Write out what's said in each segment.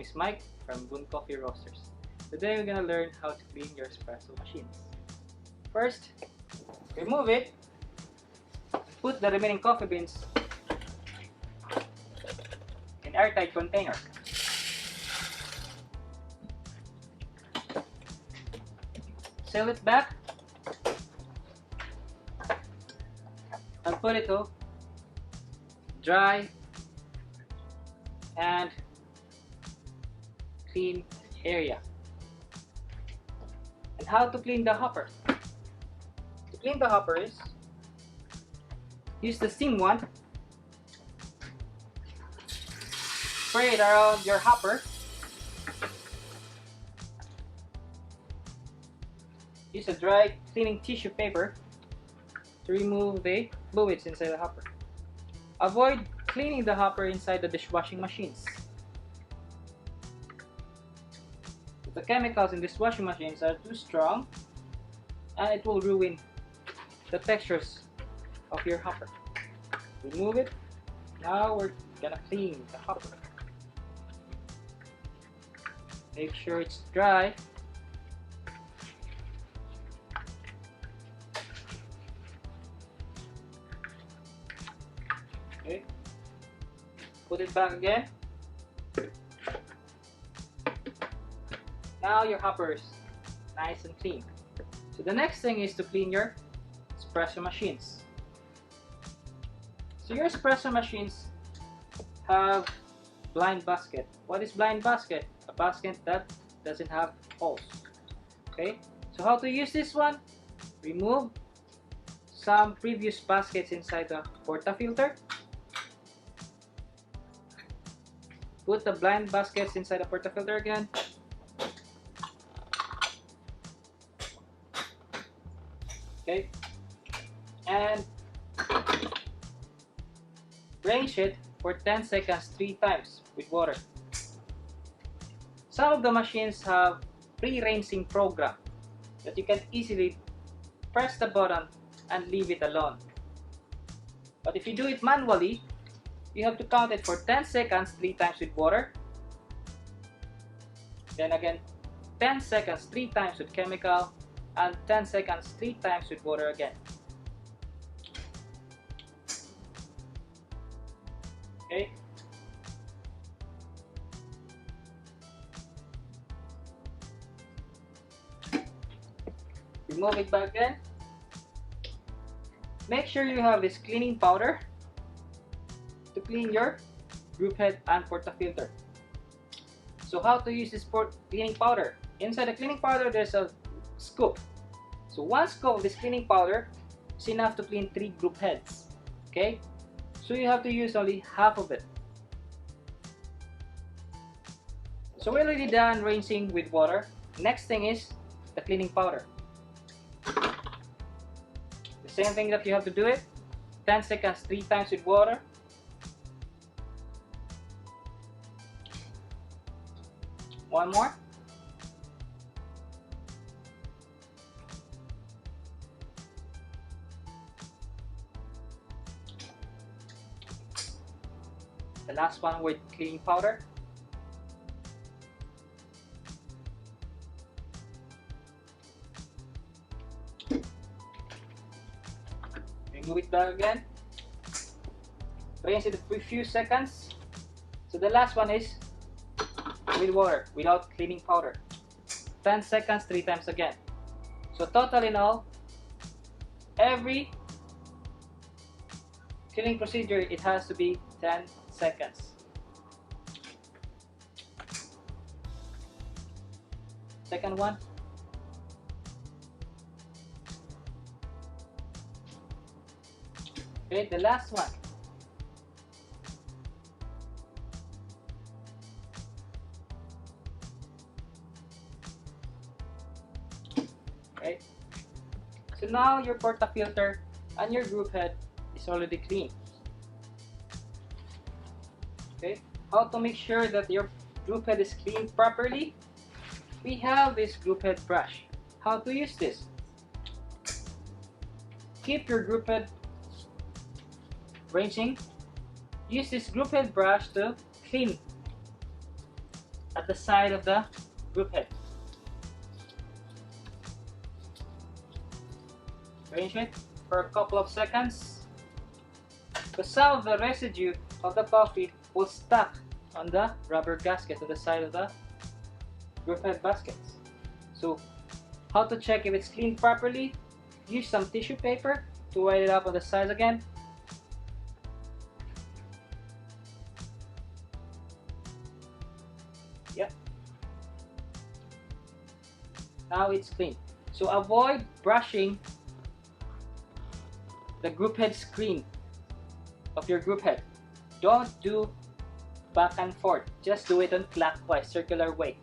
is Mike from Boon Coffee Roasters. Today we're gonna learn how to clean your espresso machines. First, remove it. Put the remaining coffee beans in airtight container. Seal it back and put it to dry and clean area. And how to clean the hopper? To clean the hopper is use the steam wand, spray it around your hopper. Use a dry cleaning tissue paper to remove the fluids inside the hopper. Avoid cleaning the hopper inside the dishwashing machines. The chemicals in dishwashing machines are too strong and it will ruin the textures of your hopper. Remove it. Now we're gonna clean the hopper. Make sure it's dry. Okay. Put it back again. Now your hopper is nice and clean. So the next thing is to clean your espresso machines. So your espresso machines have blind basket. What is blind basket? A basket that doesn't have holes. Okay, so how to use this one? Remove some previous baskets inside the portafilter. Put the blind baskets inside the portafilter again. Okay, and rinse it for 10 seconds 3 times with water. Some of the machines have pre-rinsing program that you can easily press the button and leave it alone. But if you do it manually, you have to count it for 10 seconds 3 times with water. Then again 10 seconds 3 times with chemical, and 10 seconds 3 times with water again. Okay. Remove it back again. Make sure you have this cleaning powder to clean your group head and portafilter. So how to use this cleaning powder? Inside the cleaning powder there's a scoop. So one scoop of this cleaning powder is enough to clean 3 group heads. Okay, so you have to use only half of it. So we're already done rinsing with water. Next thing is the cleaning powder. The same thing that you have to do it. 10 seconds 3 times with water. One more. The last one with cleaning powder. Remove it back again. Rinse it for a few seconds. So the last one is with water without cleaning powder. 10 seconds 3 times again. So total in all, every cleaning procedure it has to be 10 seconds. Second one. Okay, the last one. Okay. So now your portafilter and your group head is already clean. Okay, how to make sure that your group head is cleaned properly? We have this group head brush. How to use this? Keep your group head rinsing. Use this group head brush to clean at the side of the group head. Arrange it for a couple of seconds, because some of the residue of the coffee will stuck on the rubber gasket on the side of the group head baskets. So how to check if it's cleaned properly? Use some tissue paper to wipe it up on the sides again. Yep. Now it's clean. So avoid brushing the group head screen of your group head. Don't do back and forth. Just do it on clockwise, circular way.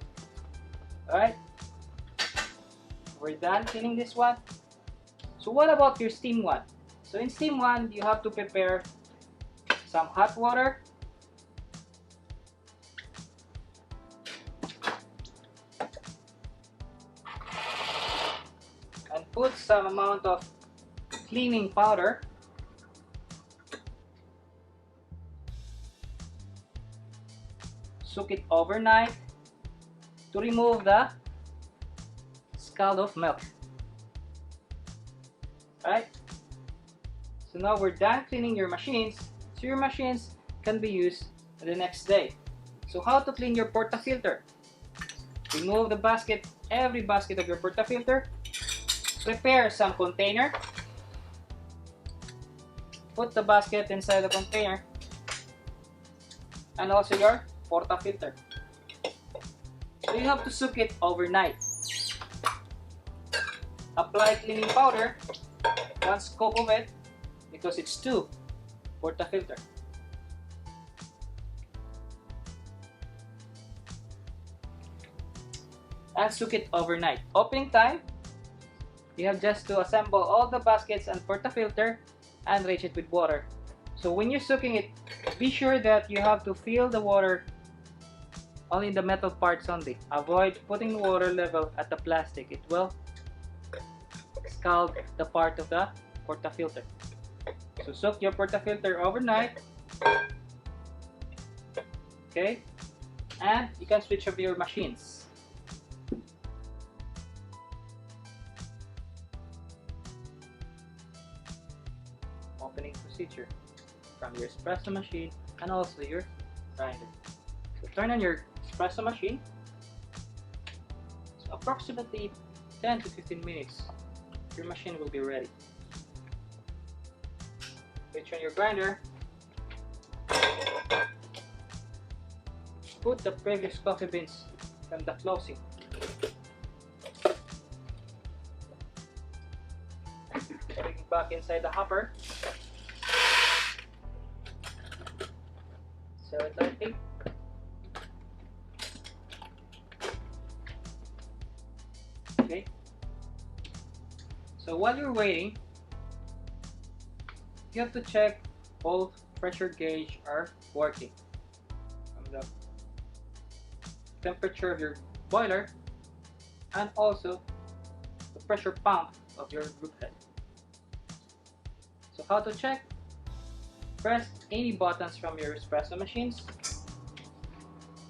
Alright? We're done cleaning this one. So what about your steam one? So in steam one, you have to prepare some hot water. And put some amount of cleaning powder. Soak it overnight to remove the scald of milk. Right? So now we're done cleaning your machines, so your machines can be used the next day. So how to clean your portafilter? Remove the basket, every basket of your portafilter. Prepare some container. Put the basket inside the container, and also your portafilter. So you have to soak it overnight. Apply cleaning powder, 1 scoop of it, because it's 2 portafilter. And soak it overnight. Opening time, you have just to assemble all the baskets and portafilter and rinse it with water. So when you're soaking it, be sure that you have to fill the water only in the metal parts only. Avoid putting water level at the plastic. It will scald the part of the portafilter. So soak your portafilter overnight. Okay? And you can switch off your machines. Opening procedure from your espresso machine and also your grinder. So turn on your espresso machine. So approximately 10 to 15 minutes, your machine will be ready. Switch on your grinder. Put the previous coffee beans from the closing. Bring it back inside the hopper. So it's lightly. Okay. So while you're waiting, you have to check both pressure gauge are working. From the temperature of your boiler and also the pressure pump of your group head. So how to check? Press any buttons from your espresso machines.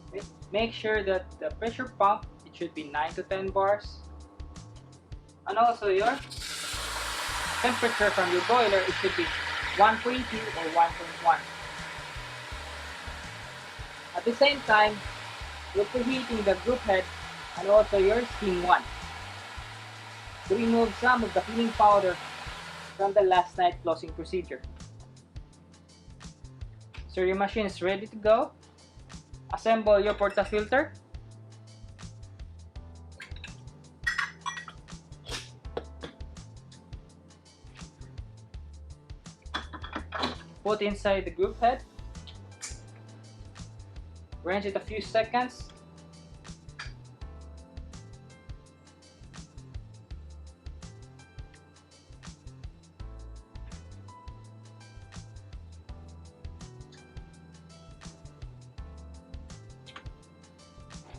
Okay. Make sure that the pressure pump, it should be 9 to 10 bars. And also your temperature from your boiler, it should be 1.2 or 1.1. At the same time, you're preheating the group head and also your steam one to remove some of the cleaning powder from the last night closing procedure. So your machine is ready to go. Assemble your portafilter. Put inside the group head. Rinse it a few seconds.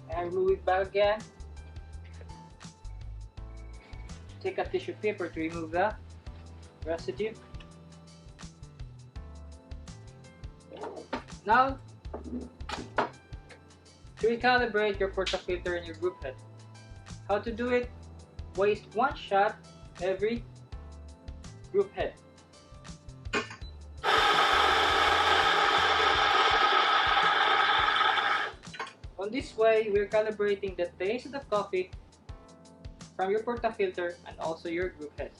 And remove it back again. Take a tissue paper to remove the residue. to to recalibrate your portafilter and your group head. How to do it? Waste one shot every group head. On this way, we're calibrating the taste of the coffee from your portafilter and also your group head.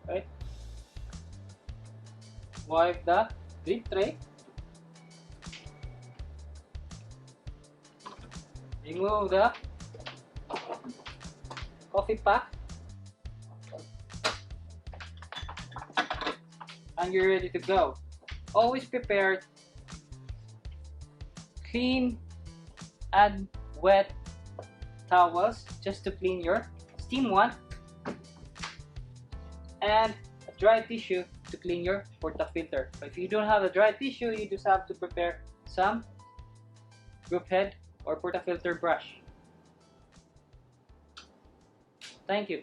Right? Wipe the drip tray. Remove the coffee pack. And you're ready to go. Always prepare clean and wet towels just to clean your steam one, and a dry tissue to clean your portafilter. But if you don't have a dry tissue, you just have to prepare some group head or portafilter brush. Thank you.